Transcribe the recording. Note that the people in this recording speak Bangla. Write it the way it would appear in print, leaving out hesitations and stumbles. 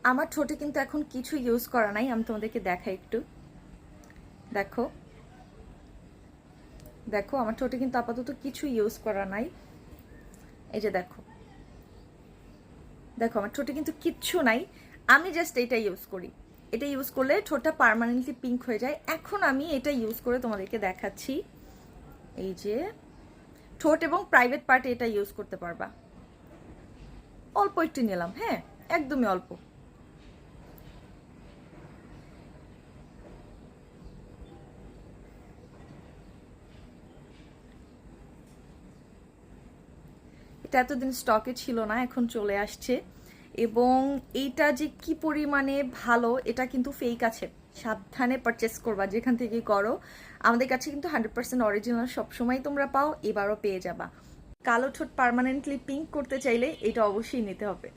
আমার ঠোঁটে কিন্তু এখন কিছু ইউজ করা নাই, আমি তোমাদেরকে দেখাই একটু। দেখো দেখো আমার ঠোঁটে কিন্তু আপাতত কিছু ইউজ করা নাই। এই যে দেখো দেখো আমার ঠোঁটে কিন্তু কিচ্ছু নাই, আমি জাস্ট এটা ইউজ করি। এটা ইউজ করলে ঠোঁটটা পার্মানেন্টলি পিঙ্ক হয়ে যায়। এখন আমি এটা ইউজ করে তোমাদেরকে দেখাচ্ছি। এই যে ঠোঁট এবং প্রাইভেট পার্টে এটা ইউজ করতে পারবা। অল্প একটু নিলাম, হ্যাঁ একদমই অল্প। এটা এতদিন স্টকে ছিল না, এখন চলে আসছে। এবং এইটা যে কি পরিমাণে ভালো এটা কিন্তু ফেক আছে, সাবধানে পারচেস করবা যেখান থেকে করো। আমাদের কাছে কিন্তু 100% অরিজিনাল সবসময় তোমরা পাও, এবারও পেয়ে যাবা। কালো ঠোঁট পার্মানেন্টলি পিঙ্ক করতে চাইলে এটা অবশ্যই নিতে হবে।